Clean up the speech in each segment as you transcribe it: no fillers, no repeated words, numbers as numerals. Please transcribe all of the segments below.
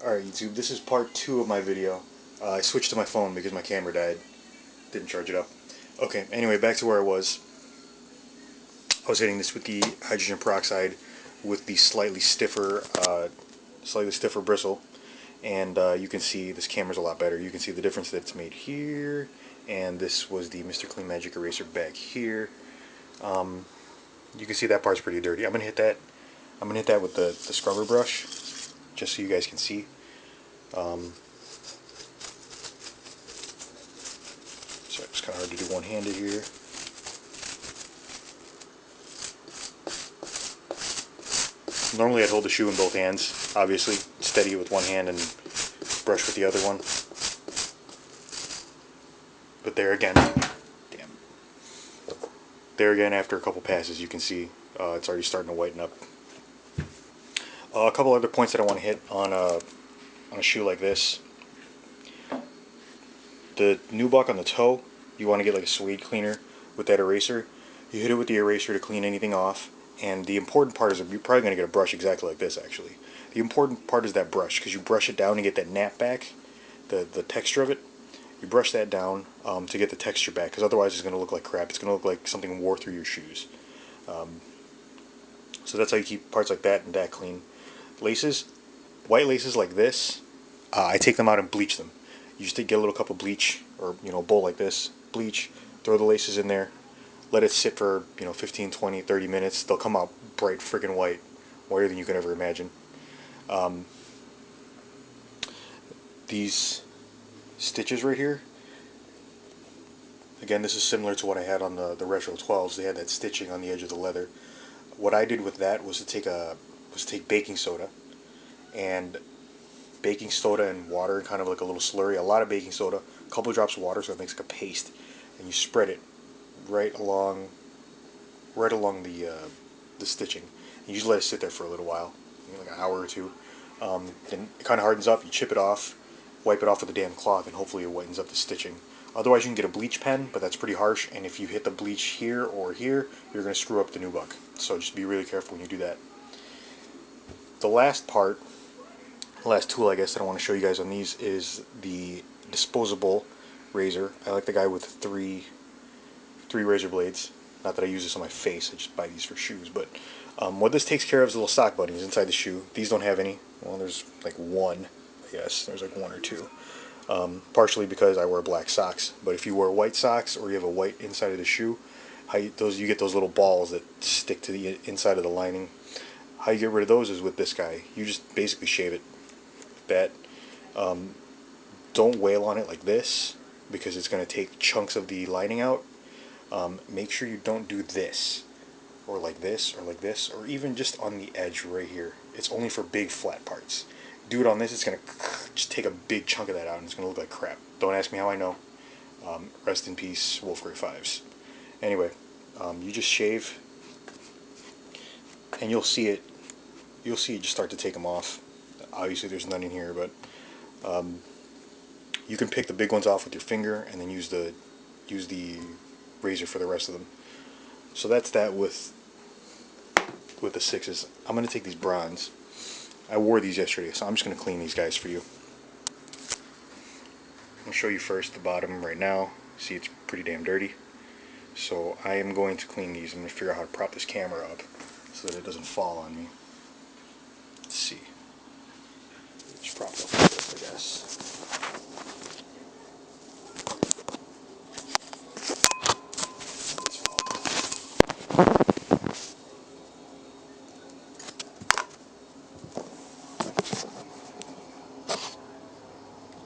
Alright YouTube, this is part 2 of my video. I switched to my phone because my camera died. Didn't charge it up. Okay, anyway, back to where I was. I was hitting this with the hydrogen peroxide with the slightly stiffer bristle. And you can see this camera's a lot better. You can see the difference that it's made here. And this was the Mr. Clean Magic eraser back here. You can see that part's pretty dirty. I'm gonna hit that with the scrubber brush, just so you guys can see. So it's kind of hard to do one-handed here. Normally I'd hold the shoe in both hands, obviously, steady with one hand and brush with the other one. But there again, after a couple passes, you can see it's already starting to whiten up. A couple other points that I want to hit on a shoe like this. The nubuck on the toe, you want to get like a suede cleaner with that eraser. You hit it with the eraser to clean anything off. And the important part is, you're probably going to get a brush exactly like this actually. The important part is that brush, because you brush it down to get that nap back, the texture of it. You brush that down to get the texture back, because otherwise it's going to look like crap. It's going to look like something wore through your shoes. So that's how you keep parts like that and that clean. Laces, white laces like this, I take them out and bleach them. You just get a little cup of bleach, or a bowl like this, bleach, throw the laces in there, let it sit for 15, 20, 30 minutes. They'll come out bright freaking white, whiter than you can ever imagine. These stitches right here, again, this is similar to what I had on the Retro 12s. They had that stitching on the edge of the leather. What I did with that was to take baking soda and water and kind of like a little slurry, a lot of baking soda, a couple of drops of water so it makes like a paste, and you spread it right along the stitching. And you just let it sit there for a little while, like an hour or two. Then it kind of hardens up. You chip it off, wipe it off with a damn cloth, and hopefully it whitens up the stitching. Otherwise, you can get a bleach pen, but that's pretty harsh. And if you hit the bleach here or here, you're going to screw up the nubuck. So just be really careful when you do that. The last tool I guess that I want to show you guys on these is the disposable razor. I like the guy with three razor blades. Not that I use this on my face, I just buy these for shoes. But what this takes care of is little sock buttons inside the shoe. These don't have any. Well, there's like one, I guess. There's like one or two. Partially because I wear black socks. But if you wear white socks, or you have a white inside of the shoe, you get those little balls that stick to the inside of the lining. How you get rid of those is with this guy. You just basically shave it. That don't wail on it like this, because it's going to take chunks of the lining out. Make sure you don't do this, or like this, or like this, or even just on the edge right here. It's only for big flat parts. Do it on this, it's going to just take a big chunk of that out, and it's going to look like crap. Don't ask me how I know. Rest in peace, Wolf Grey 5s. Anyway, you just shave, and you'll see it just start to take them off. Obviously there's none in here, but you can pick the big ones off with your finger and then use the razor for the rest of them. So that's that with the 6s. I'm going to take these bronze. I wore these yesterday, so I'm just going to clean these guys for you. I'm going to show you first the bottom right now. See, it's pretty damn dirty. So I am going to clean these. I'm going to figure out how to prop this camera up so that it doesn't fall on me. Let's see. Just prop it up like this, I guess.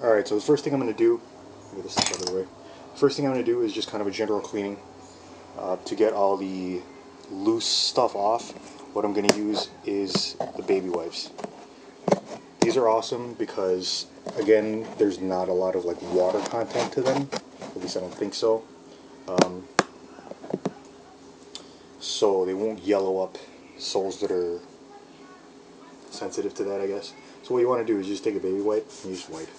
Alright, so the first thing I'm going to do, get this out of the way. First thing I'm going to do is just kind of a general cleaning to get all the loose stuff off. What I'm going to use is the baby wipes. These are awesome because, again, there's not a lot of like water content to them. At least I don't think so. So they won't yellow up soles that are sensitive to that, I guess. So what you want to do is just take a baby wipe and you just wipe.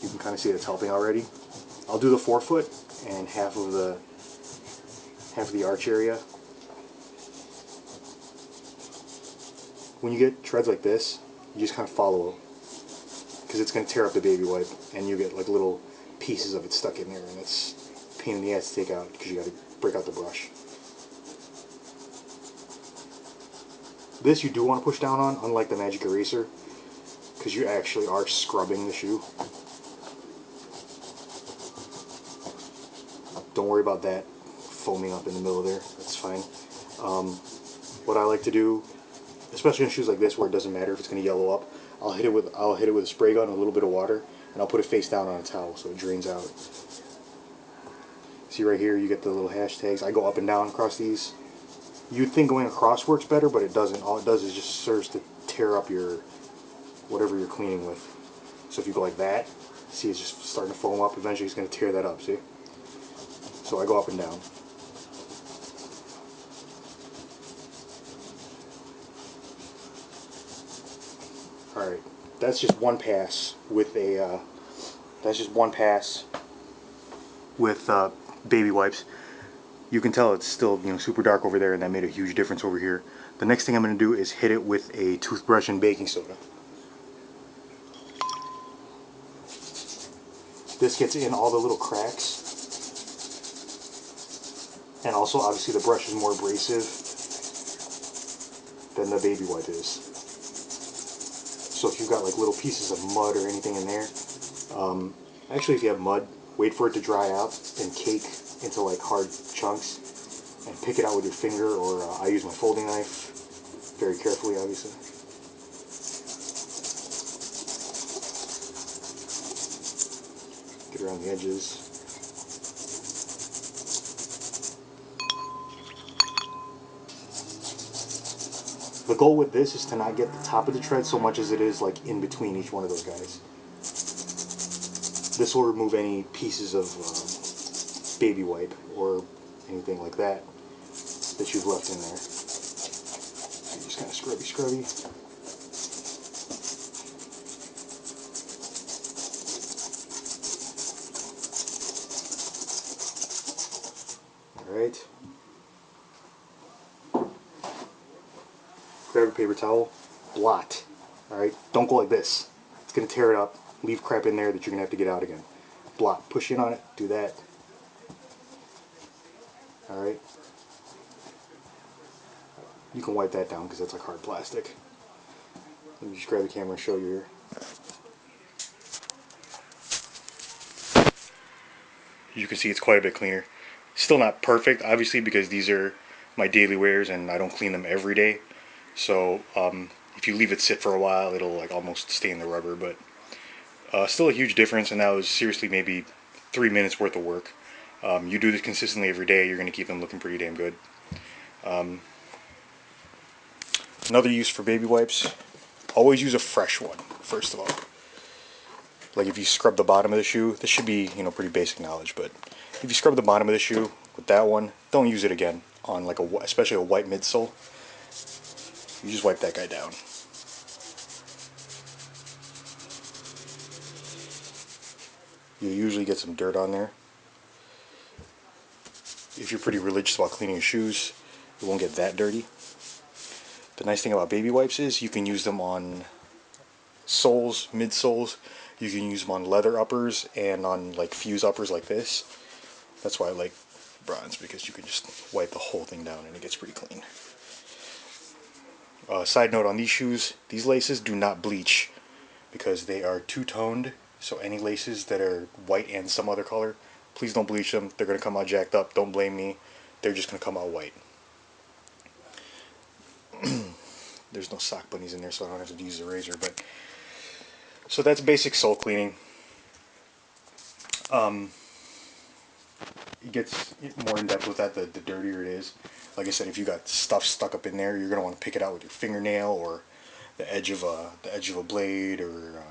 You can kind of see it's helping already. I'll do the forefoot and half of the arch area. when you get treads like this, you just kind of follow it, because it's going to tear up the baby wipe, and you get like little pieces of it stuck in there, and it's a pain in the ass to take out because you got to break out the brush. This you do want to push down on, unlike the magic eraser, because you actually are scrubbing the shoe. Don't worry about that foaming up in the middle there, that's fine. What I like to do, especially on shoes like this where it doesn't matter if it's going to yellow up, I'll hit it with a spray gun, a little bit of water, and I'll put it face down on a towel so it drains out. See right here, you get the little hashtags. I go up and down across these. You'd think going across works better, but it doesn't. All it does is just serves to tear up your whatever you're cleaning with. So if you go like that, see it's just starting to foam up. Eventually it's going to tear that up, see? So I go up and down. Alright, that's just one pass with a, baby wipes. You can tell it's still, super dark over there, and that made a huge difference over here. The next thing I'm going to do is hit it with a toothbrush and baking soda. This gets in all the little cracks. And also, obviously, the brush is more abrasive than the baby wipe is. So if you've got like little pieces of mud or anything in there, actually if you have mud, wait for it to dry out and cake into like hard chunks, and pick it out with your finger, or I use my folding knife, very carefully obviously. Get around the edges. The goal with this is to not get the top of the tread so much as it is like in between each one of those guys. This will remove any pieces of baby wipe or anything like that that you've left in there. So just kind of scrubby. Alright. Grab a paper towel, blot. Alright, don't go like this. It's going to tear it up, leave crap in there that you're going to have to get out again. Blot, push in on it, do that. Alright. You can wipe that down because that's like hard plastic. Let me just grab the camera and show you here. You can see it's quite a bit cleaner. Still not perfect, obviously, because these are my daily wears and I don't clean them every day. So if you leave it sit for a while, it'll like almost stain the rubber, but still a huge difference, and that was seriously maybe 3 minutes worth of work. You do this consistently every day, you're going to keep them looking pretty damn good. Another use for baby wipes, always use a fresh one, first of all. Like if you scrub the bottom of the shoe, this should be, pretty basic knowledge, but if you scrub the bottom of the shoe with that one, don't use it again on like especially a white midsole. You just wipe that guy down. You usually get some dirt on there. If you're pretty religious about cleaning your shoes, it won't get that dirty. The nice thing about baby wipes is you can use them on soles, midsoles. You can use them on leather uppers and on like fuse uppers like this. That's why I like bronze, because you can just wipe the whole thing down and it gets pretty clean. Side note on these shoes, these laces do not bleach because they are two-toned, so any laces that are white and some other color, please don't bleach them. They're going to come out jacked up. Don't blame me. They're just going to come out white. There's no sock bunnies in there, so I don't have to use the razor. But so that's basic sole cleaning. It gets more in depth with that the dirtier it is. Like I said, if you got stuff stuck up in there, you're gonna want to pick it out with your fingernail or the edge of a blade, or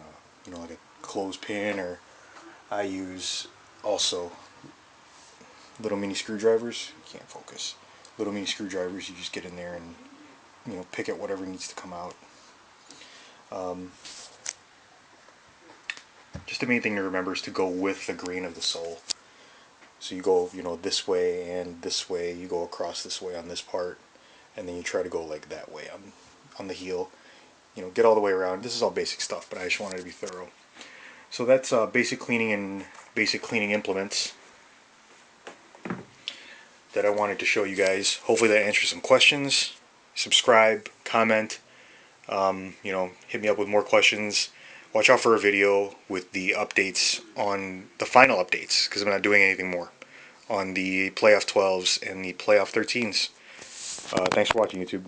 like a clothespin. Or I use also little mini screwdrivers. You can't focus. Little mini screwdrivers. You just get in there and pick at whatever needs to come out. Just the main thing to remember is to go with the grain of the sole. So you go, this way and this way. You go across this way on this part, and then you try to go like that way on the heel. get all the way around. This is all basic stuff, but I just wanted to be thorough. So that's basic cleaning and basic cleaning implements that I wanted to show you guys. Hopefully that answers some questions. Subscribe, comment, hit me up with more questions. Watch out for a video with the updates on the final updates, because I'm not doing anything more on the playoff 12s and the playoff 13s. Thanks for watching, YouTube.